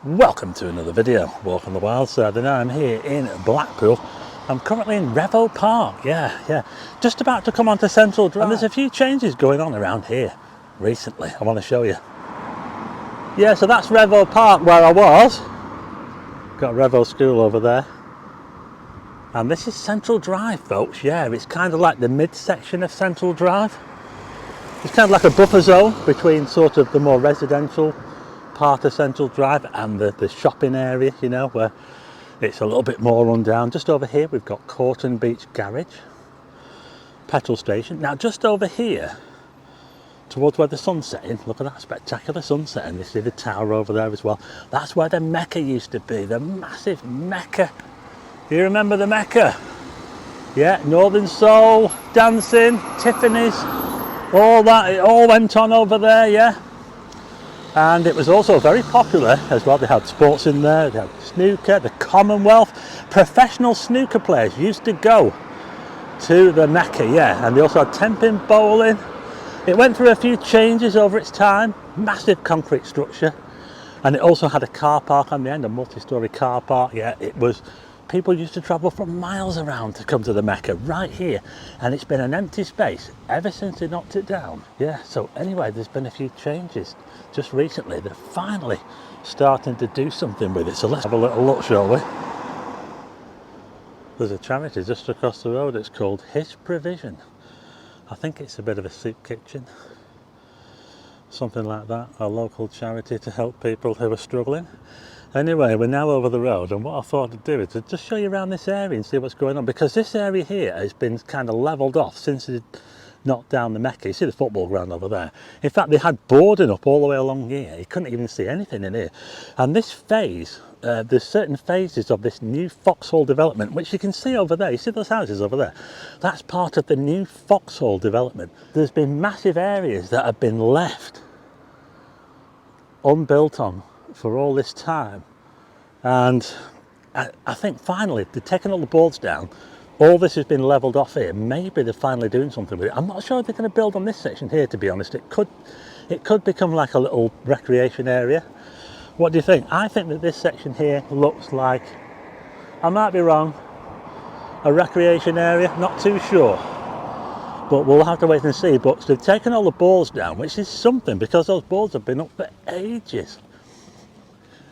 Welcome to another video, Walk on the Wild Side, and I'm here in Blackpool. I'm currently in Revo Park, yeah. Just about to come onto Central Drive. And there's a few changes going on around here recently. I want to show you. Yeah, so that's Revo Park where I was. Got Revo School over there. And this is Central Drive, folks. Yeah, it's kind of like the midsection of Central Drive. It's kind of like a buffer zone between sort of the more residential part of Central Drive and the shopping area, you know, where it's a little bit more run down. Just over here we've got Corton Beach Garage, petrol station. Now just over here towards where the sun's setting, look at that spectacular sunset, and you see the tower over there as well. That's where the Mecca used to be, the massive Mecca. Do you remember the Mecca? Yeah, Northern Soul, dancing, Tiffany's, all that, it all went on over there, yeah. And it was also very popular as well. They had sports in there, they had snooker, the Commonwealth. Professional snooker players used to go to the Mecca, yeah. And they also had 10-pin bowling. It went through a few changes over its time. Massive concrete structure. And it also had a car park on the end, a multi-storey car park. Yeah, it was, people used to travel from miles around to come to the Mecca right here. And it's been an empty space ever since they knocked it down. Yeah, so anyway, there's been a few changes. Just recently, they're finally starting to do something with it. So let's have a little look, shall we? There's a charity just across the road. It's called His Provision. I think it's a bit of a soup kitchen. Something like that. A local charity to help people who are struggling. Anyway, we're now over the road, and what I thought I'd do is to just show you around this area and see what's going on, because this area here has been kind of levelled off since it knocked down the Mecca. You see the football ground over there. In fact, they had boarding up all the way along here. You couldn't even see anything in here. And this phase, there's certain phases of this new Foxhall development, which you can see over there. You see those houses over there? That's part of the new Foxhall development. There's been massive areas that have been left unbuilt on for all this time, and I think finally they've taken all the boards down. All this has been levelled off here. Maybe they're finally doing something with it. I'm not sure if they're going to build on this section here, to be honest. It could become like a little recreation area. What do you think? I think that this section here looks like, I might be wrong, a recreation area, not too sure. But we'll have to wait and see. But they've taken all the boards down, which is something, because those boards have been up for ages.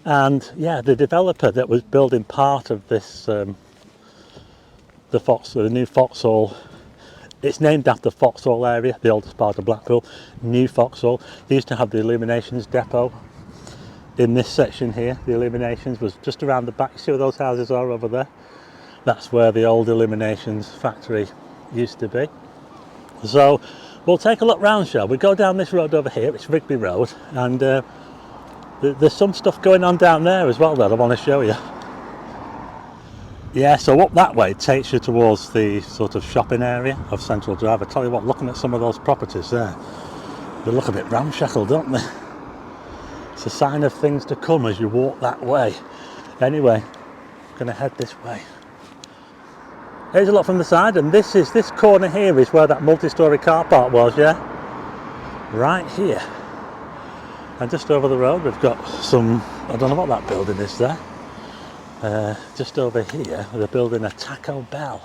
And yeah, the developer that was building part of this, the new Foxhall, it's named after Foxhall area, the oldest part of Blackpool, new Foxhall. They used to have the illuminations depot in this section here. The illuminations was just around the back. You see where those houses are over there? That's where the old illuminations factory used to be. So we'll take a look round, shall we? Go down this road over here, it's Rigby Road, and there's some stuff going on down there as well that I want to show you. Yeah, so up that way takes you towards the sort of shopping area of Central Drive. I tell you what, looking at some of those properties there, they look a bit ramshackle, don't they? It's a sign of things to come as you walk that way. Anyway, I'm going to head this way. Here's a look from the side, and this corner here is where that multi-storey car park was, yeah? Right here. And just over the road we've got some, I don't know what that building is there. Just over here they're building a Taco Bell.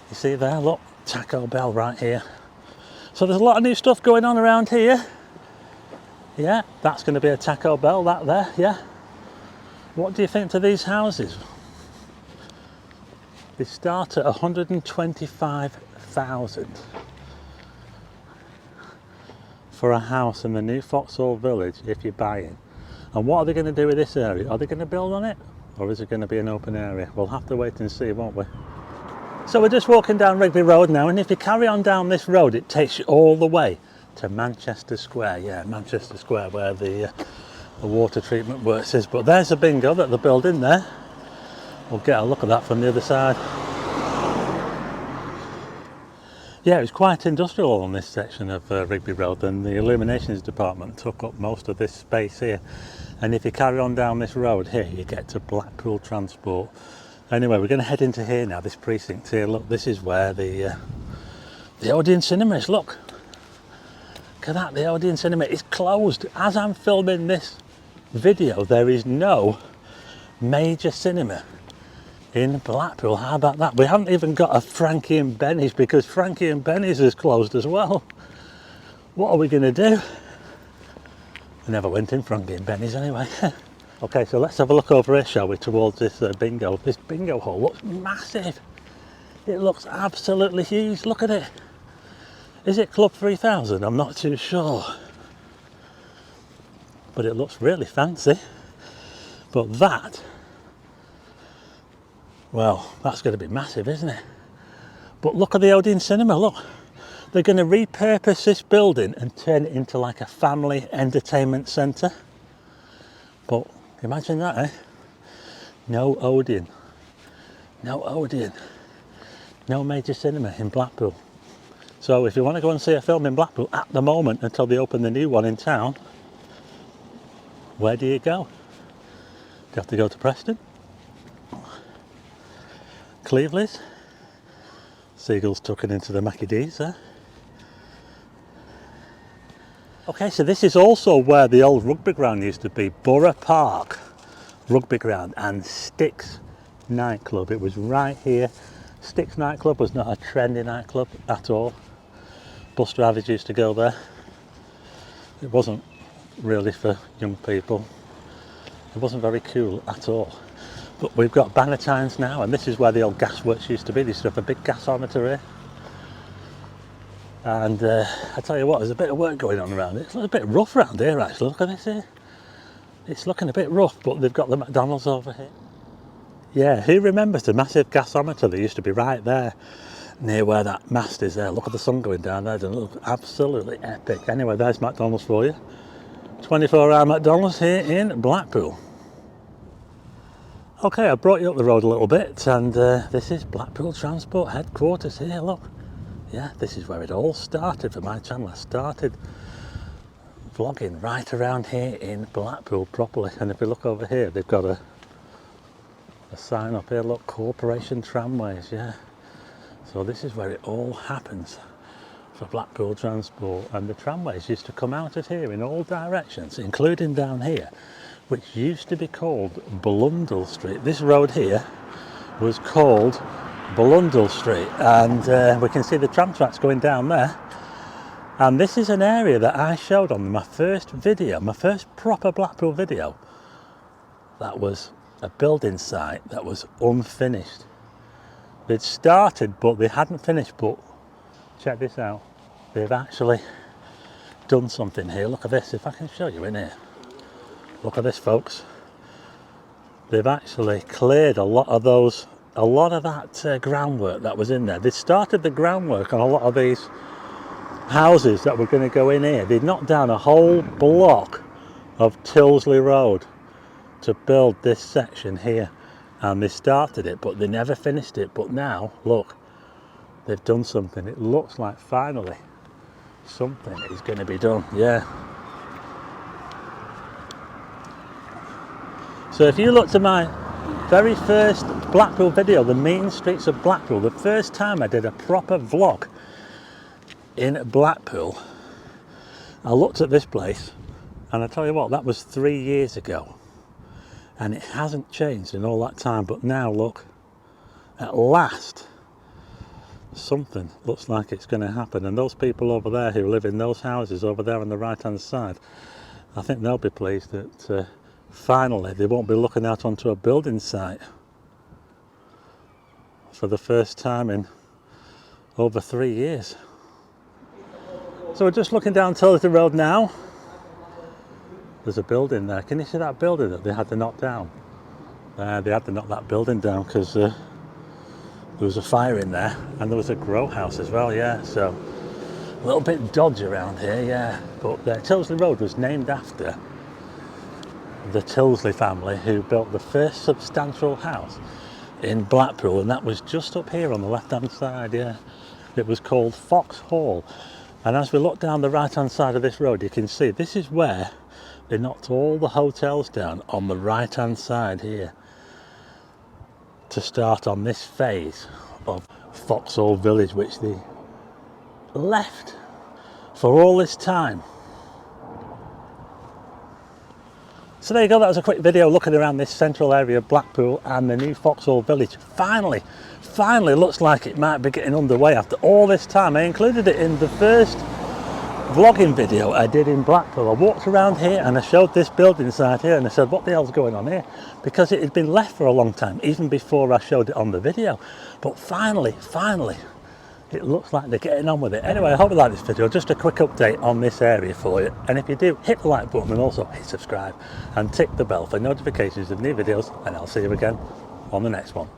You see there, look, Taco Bell right here. So there's a lot of new stuff going on around here. Yeah, that's going to be a Taco Bell, that there, yeah. What do you think to these houses? They start at 125,000 for a house in the new Foxhall Village if you're buying. And what are they going to do with this area? Are they going to build on it, or is it going to be an open area? We'll have to wait and see, won't we? So we're just walking down Rigby Road now, and if you carry on down this road it takes you all the way to Manchester Square. Yeah, Manchester Square, where the water treatment works is. But there's a bingo that they're building there. We'll get a look at that from the other side. Yeah, it was quite industrial on this section of Rigby Road, and the illuminations department took up most of this space here. And if you carry on down this road here, you get to Blackpool Transport. Anyway, we're going to head into here now, this precinct here. Look, this is where the Odeon Cinema is. Look at that, the Odeon Cinema is closed as I'm filming this video there is no major cinema in Blackpool. How about that? We haven't even got a Frankie and Benny's, because Frankie and Benny's is closed as well. What are we going to do? I never went in Frankie and Benny's anyway. Okay, so let's have a look over here, shall we, towards this bingo. This bingo hall looks massive. It looks absolutely huge. Look at it. Is it Club 3000? I'm not too sure. But it looks really fancy. But that, well, that's going to be massive, isn't it? But look at the Odeon Cinema, look. They're going to repurpose this building and turn it into like a family entertainment centre. But imagine that, eh? No Odeon. No Odeon. No major cinema in Blackpool. So if you want to go and see a film in Blackpool at the moment until they open the new one in town, where do you go? Do you have to go to Preston? Cleveland's? Seagulls tucking into the Mackie D's there. Okay, so this is also where the old rugby ground used to be, Borough Park Rugby Ground and Sticks nightclub. It was right here. Sticks nightclub was not a trendy nightclub at all. Bus drivers used to go there. It wasn't really for young people. It wasn't very cool at all. But we've got Bannatynes now, and this is where the old gasworks used to be. They used to have a big gasometer here. And I tell you what, there's a bit of work going on around it. It's a bit rough around here actually, look at this here. It's looking a bit rough, but they've got the McDonald's over here. Yeah, who remembers the massive gasometer that used to be right there near where that mast is there? Look at the sun going down there, doesn't it look absolutely epic? Anyway, there's McDonald's for you. 24-hour McDonald's here in Blackpool. Okay, I brought you up the road a little bit, and this is Blackpool Transport headquarters here, look. Yeah, this is where it all started for my channel. I started vlogging right around here in Blackpool properly. And if we look over here, they've got a sign up here, look, Corporation Tramways, yeah. So this is where it all happens for Blackpool Transport. And the tramways used to come out of here in all directions, including down here, which used to be called Blundell Street. This road here was called Blundell Street, and we can see the tram tracks going down there. And this is an area that I showed on my first video, my first proper Blackpool video. That was a building site that was unfinished. They'd started, but they hadn't finished. But check this out, they've actually done something here. Look at this, if I can show you in here. Look at this, folks. They've actually cleared a lot of that groundwork that was in there. They started the groundwork on a lot of these houses that were going to go in here. They knocked down a whole block of Tyldesley Road to build this section here, and they started it, but they never finished it. But now, look, they've done something. It looks like finally something is going to be done, yeah. So if you looked at my very first Blackpool video, the mean streets of Blackpool, the first time I did a proper vlog in Blackpool, I looked at this place, and I tell you what, that was 3 years ago, and it hasn't changed in all that time. But now look, at last something looks like it's going to happen, and those people over there who live in those houses over there on the right hand side, I think they'll be pleased that finally they won't be looking out onto a building site for the first time in over 3 years. So we're just looking down Tyldesley Road now. There's a building there. Can you see that building that they had to knock down? They had to knock that building down because there was a fire in there, and there was a grow house as well, yeah. So a little bit dodgy around here, yeah. But Tyldesley Road was named after the Tyldesley family, who built the first substantial house in Blackpool, and that was just up here on the left hand side, yeah. It was called Foxhall. And as we look down the right hand side of this road, you can see this is where they knocked all the hotels down on the right hand side here to start on this phase of Foxhall Village, which they left for all this time So there you go, that was a quick video looking around this central area of Blackpool and the new Foxhall Village. Finally looks like it might be getting underway after all this time. I included it in the first vlogging video I did in Blackpool. I walked around here and I showed this building site here and I said, what the hell's going on here? Because it had been left for a long time, even before I showed it on the video. But finally, it looks like they're getting on with it. Anyway, I hope you like this video. Just a quick update on this area for you. And if you do, hit the like button and also hit subscribe and tick the bell for notifications of new videos. And I'll see you again on the next one.